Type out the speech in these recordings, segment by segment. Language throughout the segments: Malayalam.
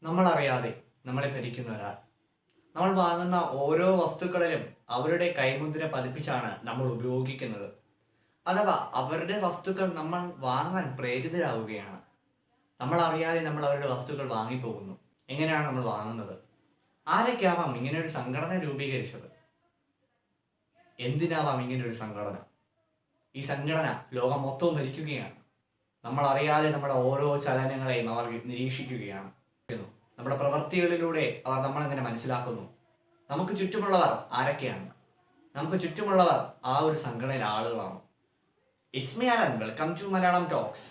നമ്മളറിയാതെ നമ്മളെ ഭരിക്കുന്ന ഒരാൾ. നമ്മൾ വാങ്ങുന്ന ഓരോ വസ്തുക്കളിലും അവരുടെ കൈമുദ്ര പതിപ്പിച്ചാണ് നമ്മൾ ഉപയോഗിക്കുന്നത്. അഥവാ അവരുടെ വസ്തുക്കൾ നമ്മൾ വാങ്ങാൻ പ്രേരിതരാവുകയാണ്. നമ്മൾ അറിയാതെ നമ്മൾ അവരുടെ വസ്തുക്കൾ വാങ്ങിപ്പോകുന്നു. എങ്ങനെയാണ് നമ്മൾ വാങ്ങുന്നത്? ആരൊക്കെയാവാം ഇങ്ങനെ ഒരു സംഘടന രൂപീകരിച്ചത്? എന്തിനാവാം ഇങ്ങനെ ഒരു സംഘടന? ഈ സംഘടന ലോകം മൊത്തവും ഭരിക്കുകയാണ്. നമ്മൾ അറിയാതെ നമ്മുടെ ഓരോ ചലനങ്ങളെയും അവർ നിരീക്ഷിക്കുകയാണ്. നമ്മുടെ പ്രവൃത്തികളിലൂടെ അവർ നമ്മളെങ്ങനെ മനസ്സിലാക്കുന്നു? നമുക്ക് ചുറ്റുമുള്ളവർ ആരൊക്കെയാണ്? നമുക്ക് ചുറ്റുമുള്ളവർ ആ ഒരു സംഘടനയിലെ ആളുകളാണ്. It's me Alan. Welcome to Malayalam talks.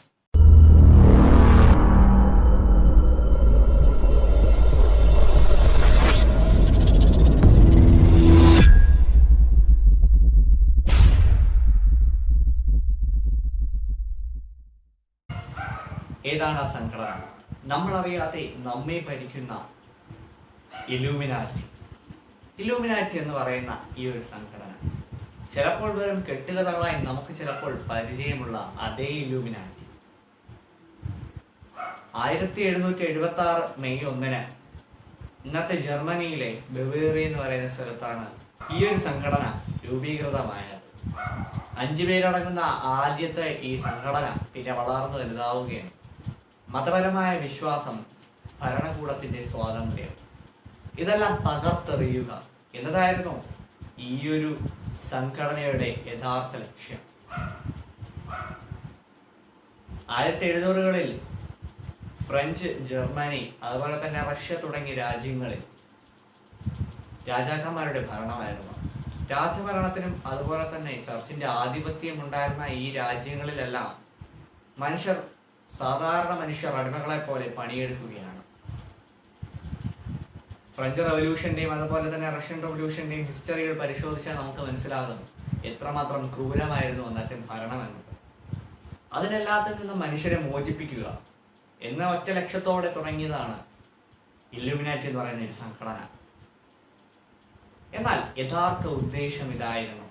ഏതാണ് ആ സംഘടന? നമ്മളറിയാതെ നമ്മെ ഭരിക്കുന്ന ഇലൂമിനാറ്റി. ഇലൂമിനാറ്റി എന്ന് പറയുന്ന ഈ ഒരു സംഘടന ചിലപ്പോൾ വെറും കെട്ടുകഥകളായി നമുക്ക് ചിലപ്പോൾ പരിചയമുള്ള അതേ ഇലൂമിനാറ്റി 1776 മെയ് 1 ഇന്നത്തെ ജർമ്മനിയിലെ ബവേറിയ എന്ന് പറയുന്ന സ്ഥലത്താണ് ഈ ഒരു സംഘടന രൂപീകൃതമായത്. 5 പേരടങ്ങുന്ന ആദ്യത്തെ ഈ സംഘടന പിന്നെ വളർന്നു വലുതാവുകയാണ്. മതപരമായ വിശ്വാസം, ഭരണകൂടത്തിന്റെ സ്വാതന്ത്ര്യം, ഇതെല്ലാം തകർത്തെറിയുക എന്നതായിരുന്നു ഈ ഒരു സംഘടനയുടെ യഥാർത്ഥ ലക്ഷ്യം. 1700-കളിൽ ഫ്രഞ്ച്, ജർമ്മനി, അതുപോലെ തന്നെ റഷ്യ തുടങ്ങിയ രാജ്യങ്ങളിൽ രാജാക്കന്മാരുടെ ഭരണമായിരുന്നു. രാജഭരണത്തിനും അതുപോലെ തന്നെ ചർച്ചിന്റെ ആധിപത്യം ഉണ്ടായിരുന്ന ഈ രാജ്യങ്ങളിലെല്ലാം സാധാരണ മനുഷ്യർ അടിമകളെ പോലെ പണിയെടുക്കുകയാണ്. ഫ്രഞ്ച് റവല്യൂഷന്റെയും അതുപോലെ തന്നെ റഷ്യൻ റവല്യൂഷന്റെയും ഹിസ്റ്ററികൾ പരിശോധിച്ചാൽ നമുക്ക് മനസ്സിലാകും എത്രമാത്രം ക്രൂരമായിരുന്നു അന്നത്തെ ഭരണം എന്നത്. അതിനെല്ലാത്തിൽ നിന്നും മനുഷ്യരെ മോചിപ്പിക്കുക എന്ന ഒറ്റ ലക്ഷ്യത്തോടെ തുടങ്ങിയതാണ് ഇല്ലുമിനാറ്റി എന്ന് പറയുന്ന ഒരു സംഘടന. എന്നാൽ യഥാർത്ഥ ഉദ്ദേശം ഇതായിരുന്നു.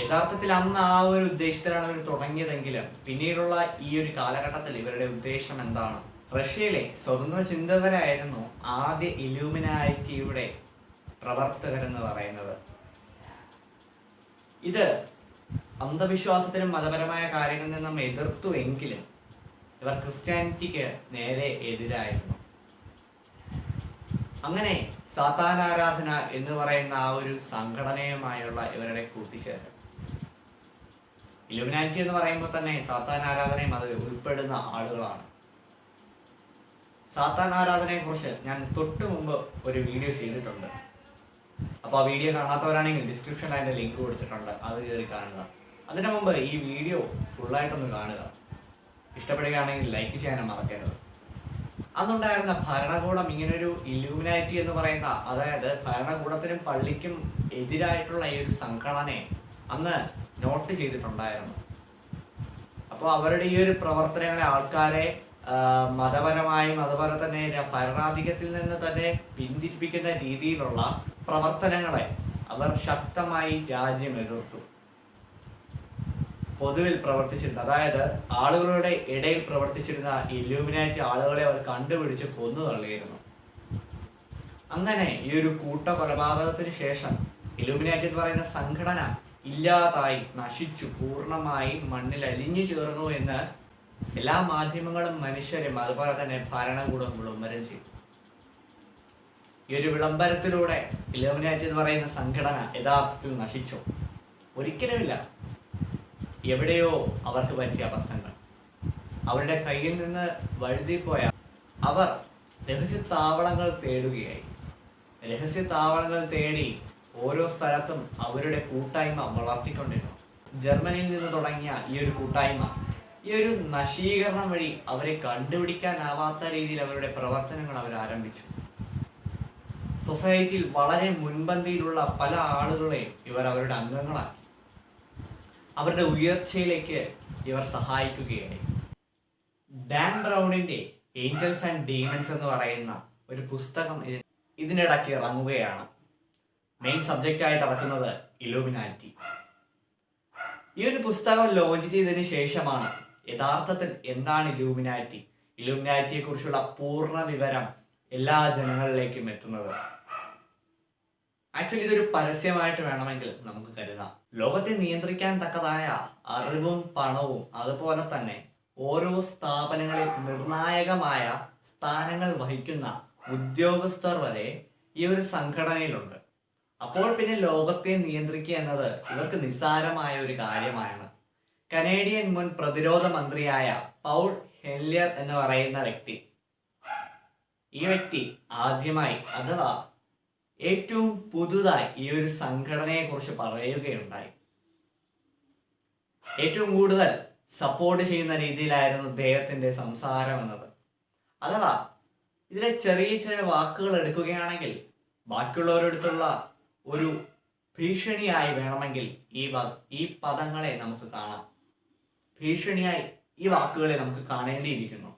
യഥാർത്ഥത്തിൽ അന്ന് ആ ഒരു ഉദ്ദേശത്തിലാണ് ഇവർ തുടങ്ങിയതെങ്കിലും പിന്നീടുള്ള ഈ ഒരു കാലഘട്ടത്തിൽ ഇവരുടെ ഉദ്ദേശം എന്താണ്? റഷ്യയിലെ സ്വതന്ത്ര ചിന്തകരായിരുന്നു ആദ്യ ഇലൂമിനാറ്റിയുടെ പ്രവർത്തകരെന്ന് പറയുന്നത്. ഇത് അന്ധവിശ്വാസത്തിനും മതപരമായ കാര്യങ്ങളിൽ നിന്നും എതിർത്തുവെങ്കിലും ഇവർ ക്രിസ്ത്യാനിറ്റിക്ക് നേരെ എതിരായിരുന്നു. അങ്ങനെ സാത്താനാരാധന എന്ന് പറയുന്ന ആ ഒരു സംഘടനയുമായുള്ള ഇവരുടെ കൂട്ടിച്ചേരൽ. ഇലുമിനാറ്റി എന്ന് പറയുമ്പോൾ തന്നെ സാത്താൻ ആരാധനയും അത് ഉൾപ്പെടുന്ന ആളുകളാണ്. സാത്താൻ ആരാധനയെ കുറിച്ച് ഞാൻ തൊട്ട് മുമ്പ് ഒരു വീഡിയോ ചെയ്തിട്ടുണ്ട്. അപ്പോൾ ആ വീഡിയോ കാണാത്തവരാണെങ്കിൽ ഡിസ്ക്രിപ്ഷനിൽ അതിൻ്റെ ലിങ്ക് കൊടുത്തിട്ടുണ്ട്, അത് കയറി കാണുക. അതിനു മുമ്പ് ഈ വീഡിയോ ഫുള്ളായിട്ടൊന്ന് കാണുക. ഇഷ്ടപ്പെടുകയാണെങ്കിൽ ലൈക്ക് ചെയ്യാനും മറക്കരുത്. അന്നുണ്ടായിരുന്ന ഭരണകൂടം ഇങ്ങനൊരു ഇലൂമിനാറ്റി എന്ന് പറയുന്ന, അതായത് ഭരണകൂടത്തിനും പള്ളിക്കും എതിരായിട്ടുള്ള ഈ ഒരു സംഘടനയെ അന്ന് നോട്ട് ചെയ്തിട്ടുണ്ടായിരുന്നു. അപ്പോൾ അവരുടെ ഈ ഒരു പ്രവർത്തനങ്ങളെ ആൾക്കാരെ മതപരമായും അതുപോലെ തന്നെ ഭരണാധിക്യത്തിൽ നിന്ന് തന്നെ പിന്തിരിപ്പിക്കുന്ന രീതിയിലുള്ള പ്രവർത്തനങ്ങളെ അവർ ശക്തമായി രാജ്യം എതിർത്തു. പൊതുവിൽ പ്രവർത്തിച്ചിരുന്ന, അതായത് ആളുകളുടെ ഇടയിൽ പ്രവർത്തിച്ചിരുന്ന ഇലൂമിനാറ്റി ആളുകളെ അവർ കണ്ടുപിടിച്ച് കൊന്നു തള്ളിയിരുന്നു. അങ്ങനെ ഈ ഒരു കൂട്ട കൊലപാതകത്തിന് ശേഷം ഇലൂമിനാറ്റി എന്ന് പറയുന്ന സംഘടന ഇല്ലാതായി, നശിച്ചു, പൂർണ്ണമായി മണ്ണിൽ അലിഞ്ഞു ചേർന്നു എന്ന് എല്ലാ മാധ്യമങ്ങളും മനുഷ്യരും അതുപോലെ തന്നെ ഭരണകൂടവും വിളംബരം ചെയ്തു. ഈ ഒരു വിളംബരത്തിലൂടെ ഇലൂമിനാറ്റി എന്ന് പറയുന്ന സംഘടന യഥാർത്ഥത്തിൽ നശിച്ചു? ഒരിക്കലുമില്ല. എവിടെയോ അവർക്ക് പറ്റിയ അബദ്ധങ്ങൾ, അവരുടെ കയ്യിൽ നിന്ന് വഴുതിപ്പോയ അവർ രഹസ്യത്താവളങ്ങൾ തേടുകയായി. രഹസ്യത്താവളങ്ങൾ തേടി ഓരോ സ്ഥലത്തും അവരുടെ കൂട്ടായ്മ വളർത്തിക്കൊണ്ടിരുന്നു. ജർമ്മനിയിൽ നിന്ന് തുടങ്ങിയ ഈ ഒരു കൂട്ടായ്മ ഈ ഒരു നശീകരണം വഴി അവരെ കണ്ടുപിടിക്കാനാവാത്ത രീതിയിൽ അവരുടെ പ്രവർത്തനങ്ങൾ അവർ ആരംഭിച്ചു. സൊസൈറ്റിയിൽ വളരെ മുൻപന്തിയിലുള്ള പല ആളുകളെയും ഇവർ അവരുടെ അംഗങ്ങളാക്കി. അവരുടെ ഉയർച്ചയിലേക്ക് ഇവർ സഹായിക്കുകയായി. ഡാൻ ബ്രൗണിന്റെ ഏഞ്ചൽസ് ആൻഡ് ഡീമൻസ് എന്ന് പറയുന്ന ഒരു പുസ്തകം ഇതിനിടയ്ക്ക് ഇറങ്ങുകയാണ്. മെയിൻ സബ്ജക്റ്റ് ആയിട്ട് ഇറക്കുന്നത് ഇലൂമിനാറ്റി. ഈ ഒരു പുസ്തകം ലോഞ്ച് ചെയ്തതിന് ശേഷമാണ് യഥാർത്ഥത്തിൽ എന്താണ് ഇലൂമിനാറ്റി, ഇലുമിനാറ്റിയെ കുറിച്ചുള്ള പൂർണ്ണ വിവരം എല്ലാ ജനങ്ങളിലേക്കും എത്തുന്നത്. ആക്ച്വലി ഇതൊരു പരസ്യമായിട്ട് വേണമെങ്കിൽ നമുക്ക് കരുതാം. ലോകത്തെ നിയന്ത്രിക്കാൻ തക്കതായ അറിവും പണവും അതുപോലെ തന്നെ ഓരോ സ്ഥാപനങ്ങളിൽ നിർണായകമായ സ്ഥാനങ്ങൾ വഹിക്കുന്ന ഉദ്യോഗസ്ഥർ വരെ ഈ ഒരു സംഘടനയിലുണ്ട്. അപ്പോൾ പിന്നെ ലോകത്തെ നിയന്ത്രിക്കുക എന്നത് ഇവർക്ക് നിസ്സാരമായ ഒരു കാര്യമാണ്. കനേഡിയൻ മുൻ പ്രതിരോധ മന്ത്രിയായ പൗൾ ഹെല്ലിയർ എന്ന് പറയുന്ന വ്യക്തി, ഈ വ്യക്തി ആദ്യമായി അഥവാ ഏറ്റവും പുതുതായി ഈ ഒരു സംഘടനയെ കുറിച്ച് പറയുകയുണ്ടായി. ഏറ്റവും കൂടുതൽ സപ്പോർട്ട് ചെയ്യുന്ന രീതിയിലായിരുന്നു അദ്ദേഹത്തിന്റെ സംസാരം എന്നത്. അഥവാ ഇതിലെ ചെറിയ ചെറിയ വാക്കുകൾ എടുക്കുകയാണെങ്കിൽ ബാക്കിയുള്ളവരടുത്തുള്ള ഒരു ഭീഷണിയായി വേണമെങ്കിൽ ഈ പദങ്ങളെ നമുക്ക് കാണാം. ഭീഷണിയായി ഈ വാക്കുകളെ നമുക്ക് കാണേണ്ടിയിരിക്കുന്നു.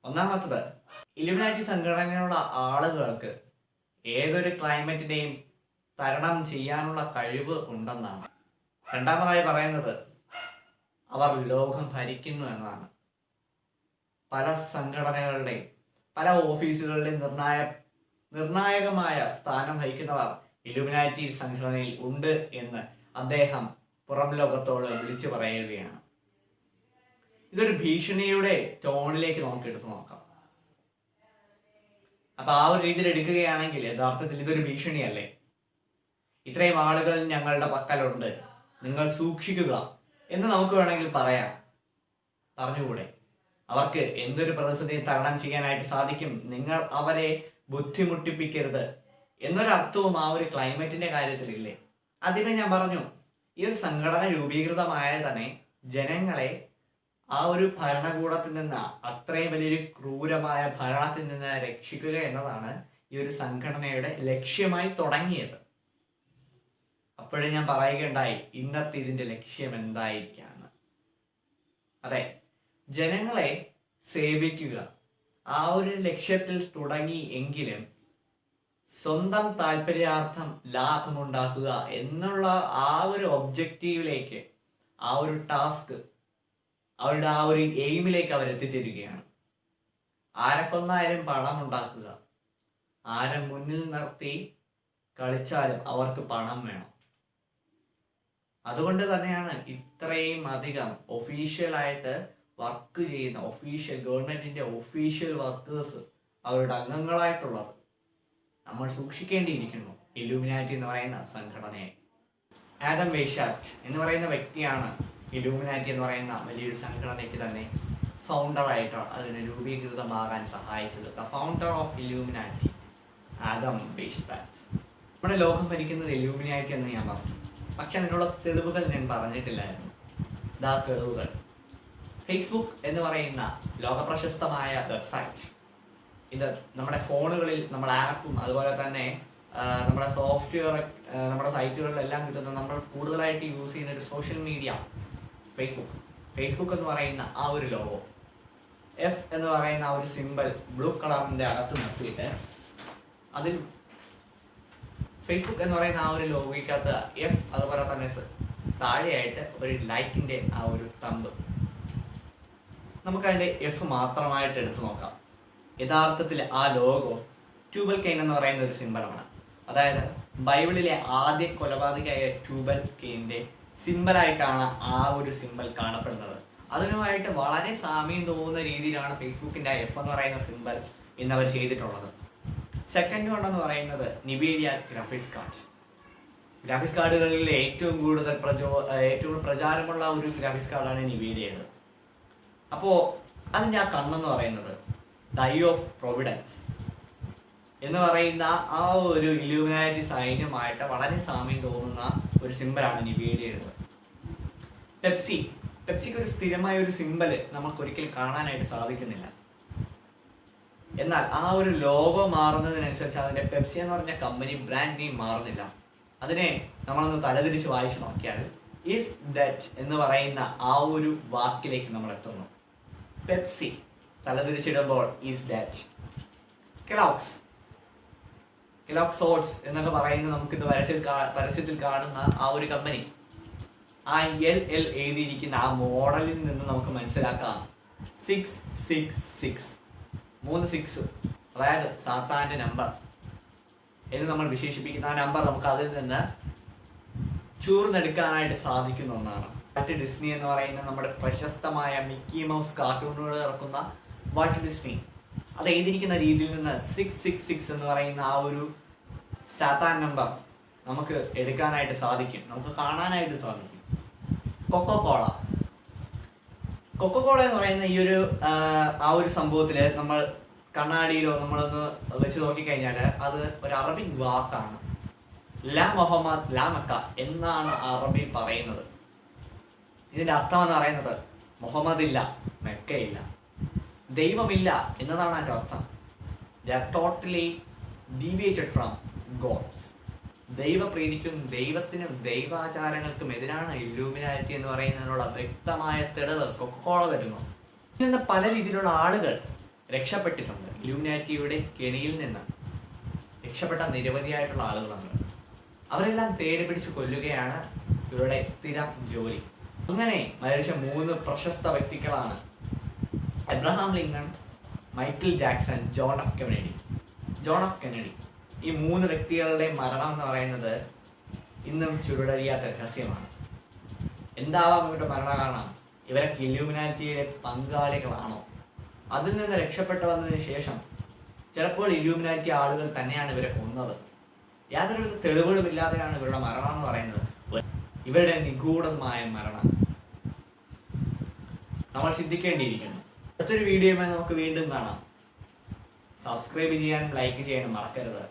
ഒന്നാമത്തത്, ഇലുമിനാറ്റി സംഘടനയിലുള്ള ആളുകൾക്ക് ഏതൊരു ക്ലൈമറ്റിനെയും തരണം ചെയ്യാനുള്ള കഴിവ് ഉണ്ടെന്നാണ്. രണ്ടാമതായി പറയുന്നത്, അവർ ലോകം ഭരിക്കുന്നു എന്നതാണ്. പല സംഘടനകളുടെയും പല ഓഫീസുകളുടെയും നിർണായകമായ സ്ഥാനം വഹിക്കുന്നവർ ഇലുമിനാറ്റി സംഘടനയിൽ ഉണ്ട് എന്ന് അദ്ദേഹം പുറം ലോകത്തോട് വിളിച്ചു പറയുകയാണ്. ഇതൊരു ഭീഷണിയുടെ ടോണിലേക്ക് നമുക്ക് എടുത്തു നോക്കാം. അപ്പൊ ആ ഒരു രീതിയിൽ എടുക്കുകയാണെങ്കിൽ യഥാർത്ഥത്തിൽ ഇതൊരു ഭീഷണിയല്ലേ? ഇത്രയും ആളുകൾ ഞങ്ങളുടെ പക്കലുണ്ട്, നിങ്ങൾ സൂക്ഷിക്കുക എന്ന് നമുക്ക് വേണമെങ്കിൽ പറഞ്ഞുകൂടെ? അവർക്ക് എന്തൊരു പ്രതിസന്ധിയും തരണം ചെയ്യാനായിട്ട് സാധിക്കും, നിങ്ങൾ അവരെ ബുദ്ധിമുട്ടിപ്പിക്കരുത് എന്നൊരർത്ഥവും ആ ഒരു ക്ലൈമറ്റിന്റെ കാര്യത്തിലില്ലേ? ആദ്യമേ ഞാൻ പറഞ്ഞു, ഈ ഒരു സംഘടന രൂപീകൃതമായ തന്നെ ജനങ്ങളെ ആ ഒരു ഭരണകൂടത്തിൽ നിന്ന്, അത്രയും വലിയൊരു ക്രൂരമായ ഭരണത്തിൽ നിന്ന് രക്ഷിക്കുക എന്നതാണ് ഈ ഒരു സംഘടനയുടെ ലക്ഷ്യമായി തുടങ്ങിയത്. അപ്പോഴേ ഞാൻ പറയുകയുണ്ടായി, ഇന്നത്തെ ഇതിന്റെ ലക്ഷ്യം എന്തായിരിക്കാന്ന്. അതെ, ജനങ്ങളെ സേവിക്കുക. ആ ഒരു ലക്ഷ്യത്തിൽ തുടങ്ങി എങ്കിലും സ്വന്തം താല്പര്യാർത്ഥം ലാഭമുണ്ടാക്കുക എന്നുള്ള ആ ഒരു ഒബ്ജക്റ്റീവിലേക്ക്, ആ ഒരു ടാസ്ക്, അവരുടെ ആ ഒരു എയിമിലേക്ക് അവർ എത്തിച്ചേരുകയാണ്. ആരെ കൊന്നാലും പണം ഉണ്ടാക്കുക, ആരെ മുന്നിൽ നിർത്തി കളിച്ചാലും അവർക്ക് പണം വേണം. അതുകൊണ്ട് തന്നെയാണ് ഇത്രയും അധികം ഒഫീഷ്യലായിട്ട് വർക്ക് ചെയ്യുന്ന ഗവൺമെന്റിന്റെ ഒഫീഷ്യൽ വർക്കേഴ്സ് അവരുടെ അംഗങ്ങളായിട്ടുള്ളത്. നമ്മൾ സൂക്ഷിക്കേണ്ടിയിരിക്കുന്നു ഇലുമിനാറ്റി എന്ന് പറയുന്ന സംഘടനയെ. ആദം വെയ്ഷാർട്ട് എന്ന് പറയുന്ന വ്യക്തിയാണ് ഇലുമിനാറ്റി എന്ന് പറയുന്ന വലിയൊരു സംഘടനയ്ക്ക് തന്നെ ഫൗണ്ടറായിട്ടാണ് അതിന് രൂപീകൃതമാകാൻ സഹായിച്ചത്. The founder of Illuminati, Adam Weishaupt. നമ്മുടെ ലോകം ഭരിക്കുന്നത് ഇലുമിനാറ്റി എന്ന് ഞാൻ പറഞ്ഞു. പക്ഷെ അതിനുള്ള തെളിവുകൾ ഞാൻ പറഞ്ഞിട്ടില്ലായിരുന്നു. ദാ തെളിവുകൾ. ഫേസ്ബുക്ക് എന്ന് പറയുന്ന ലോകപ്രശസ്തമായ വെബ്സൈറ്റ്, ഇത് നമ്മുടെ ഫോണുകളിൽ, നമ്മുടെ ആപ്പും അതുപോലെ തന്നെ നമ്മുടെ സോഫ്റ്റ്വെയർ, നമ്മുടെ സൈറ്റുകളിലെല്ലാം കിട്ടുന്ന, നമ്മൾ കൂടുതലായിട്ട് യൂസ് ചെയ്യുന്ന ഒരു സോഷ്യൽ മീഡിയ ഫേസ്ബുക്ക് എന്ന് പറയുന്ന ആ ഒരു ലോഗോ, എഫ് എന്ന് പറയുന്ന ആ ഒരു സിമ്പിൾ ബ്ലൂ കളറിന്റെ അകത്ത് നിർത്തിയിട്ട് അതിൽ ഫേസ്ബുക്ക് എന്ന് പറയുന്ന ആ ഒരു ലോഗോയ്ക്കകത്ത് എഫ്, അതുപോലെ തന്നെ താഴെയായിട്ട് ഒരു ലൈക്കിന്റെ ആ ഒരു തമ്പ്. നമുക്കതിൻ്റെ എഫ് മാത്രമായിട്ട് എടുത്തു നോക്കാം. യഥാർത്ഥത്തിൽ ആ ലോഗോ ട്യൂബൽ കെയിൻ എന്ന് പറയുന്ന ഒരു സിമ്പലാണ്. അതായത് ബൈബിളിലെ ആദ്യ കൊലപാതകയായ ട്യൂബൽ കെയിൻ്റെ സിമ്പലായിട്ടാണ് ആ ഒരു സിമ്പൽ കാണപ്പെടുന്നത്. അതിനുമായിട്ട് വളരെ സാമ്യം തോന്നുന്ന രീതിയിലാണ് ഫേസ്ബുക്കിൻ്റെ എഫ് എന്ന് പറയുന്ന സിമ്പൽ ഇന്നവർ ചെയ്തിട്ടുള്ളത്. സെക്കൻഡ് വൺ എന്ന് പറയുന്നത് നിവേഡിയ ഗ്രാഫിക്സ് കാർഡുകളിൽ ഏറ്റവും കൂടുതൽ പ്രചാരമുള്ള ഒരു ഗ്രാഫിക്സ് കാർഡാണ് നിവേഡിയത്. അപ്പോൾ അതിൻ്റെ ആ കണ്ണെന്ന് പറയുന്നത് ദൈ ഓഫ് പ്രൊവിഡൻസ് എന്ന് പറയുന്ന ആ ഒരു ഇലുമിനാറ്റി സൈന്യമായിട്ട് വളരെ സാമ്യം തോന്നുന്ന ഒരു സിമ്പലാണ് നിവേഡിയത്. പെപ്സിക്ക് ഒരു സ്ഥിരമായ ഒരു സിമ്പല് നമുക്കൊരിക്കലും കാണാനായിട്ട് സാധിക്കുന്നില്ല. എന്നാൽ ആ ഒരു ലോഗോ മാറുന്നതിനനുസരിച്ച് അതിൻ്റെ പെപ്സി എന്ന് പറഞ്ഞ കമ്പനി ബ്രാൻഡ് നെയിം മാറുന്നില്ല. അതിനെ നമ്മളൊന്ന് തലതിരിച്ച് വായിച്ചു നോക്കിയാൽ ഈസ് ദാറ്റ് എന്ന് പറയുന്ന ആ ഒരു വാക്കിലേക്ക് നമ്മൾ എത്തുന്നു. പെപ്സി തലതിരിച്ചിടുമ്പോൾ ഈസ് ദാറ്റ്. കെലോഗ്സ് ഓട്സ് എന്നൊക്കെ പറയുന്ന നമുക്കിന്ന് പരസ്യത്തിൽ കാണുന്ന ആ ഒരു കമ്പനി, ആ എൽ എഴുതിയിരിക്കുന്ന ആ മോഡലിൽ നിന്ന് നമുക്ക് മനസ്സിലാക്കാം 666, 3 6, അതായത് സാത്താൻ്റെ നമ്പർ എന്ന് നമ്മൾ വിശേഷിപ്പിക്കുന്ന ആ നമ്പർ നമുക്ക് അതിൽ നിന്ന് ചൂർന്നെടുക്കാനായിട്ട് സാധിക്കുന്ന ഒന്നാണ്. വാൾട്ട് ഡിസ്നി എന്ന് പറയുന്ന നമ്മുടെ പ്രശസ്തമായ മിക്കി മൗസ് കാർട്ടൂണുകൾ ഇറക്കുന്ന വാൾട്ട് ഡിസ്നി അത് എഴുതിയിരിക്കുന്ന രീതിയിൽ നിന്ന് 666 എന്ന് പറയുന്ന ആ ഒരു സാത്താൻ നമ്പർ നമുക്ക് എടുക്കാനായിട്ട് സാധിക്കും, നമുക്ക് കാണാനായിട്ട് സാധിക്കും. കൊക്കോകോള എന്ന് പറയുന്ന ഈ ഒരു ആ ഒരു സംഭവത്തിൽ നമ്മൾ കണ്ണാടിയിലോ നമ്മളൊന്ന് വെച്ച് നോക്കിക്കഴിഞ്ഞാൽ അത് ഒരു അറബിക് വാക്കാണ്. ലാ മുഹമ്മദ് ലാ മക്ക എന്നാണ് അറബി പറയുന്നത്. ഇതിൻ്റെ അർത്ഥം എന്ന് പറയുന്നത് മുഹമ്മദ് ഇല്ല, മെക്കയില്ല, ദൈവമില്ല എന്നതാണ് അതിൻ്റെ അർത്ഥം. They are totally deviated from gods. ദൈവപ്രീതിക്കും ദൈവത്തിനും ദൈവാചാരങ്ങൾക്കും എതിരാണ് ഇല്ലൂമിനാറ്റി എന്ന് പറയുന്നതിനുള്ള വ്യക്തമായ തെളിവ് കൊക്കോള തരുന്നു. ഇതിൽ നിന്ന് പല രീതിയിലുള്ള ആളുകൾ രക്ഷപ്പെട്ടിട്ടുണ്ട്. ഇല്ലൂമിനാറ്റിയുടെ കെണിയിൽ നിന്ന് രക്ഷപ്പെട്ട നിരവധിയായിട്ടുള്ള ആളുകളുണ്ട്. അവരെല്ലാം തേടി പിടിച്ച് കൊല്ലുകയാണ് ഇവരുടെ സ്ഥിരം ജോലി. അങ്ങനെ മരിച്ച 3 പ്രശസ്ത വ്യക്തികളാണ് Abraham Lincoln, Michael Jackson, John F Kennedy. ഈ 3 വ്യക്തികളുടെ മരണം എന്ന് പറയുന്നത് ഇന്നും ചുരുളഴിയാത്ത രഹസ്യമാണ്. എന്താവാം ഇവരുടെ മരണകാരണം? ഇവരൊക്കെ ഇല്ലൂമിനാറ്റിയുടെ പങ്കാളികളാണോ? അതിൽ നിന്ന് രക്ഷപ്പെട്ടു വന്നതിന് ശേഷം ചിലപ്പോൾ ഇല്ലൂമിനാറ്റി ആളുകൾ തന്നെയാണ് ഇവരെ കൊന്നത്. യാതൊരു തെളിവുകളുമില്ലാതെയാണ് ഇവരുടെ മരണം എന്ന് പറയുന്നത്. ഇവരുടെ നിഗൂഢമായ മരണം നമ്മൾ ചിന്തിക്കേണ്ടിയിരിക്കുന്നു. അടുത്തൊരു വീഡിയോയുമായി നമുക്ക് വീണ്ടും കാണാം. സബ്സ്ക്രൈബ് ചെയ്യാനും ലൈക്ക് ചെയ്യാനും മറക്കരുത്.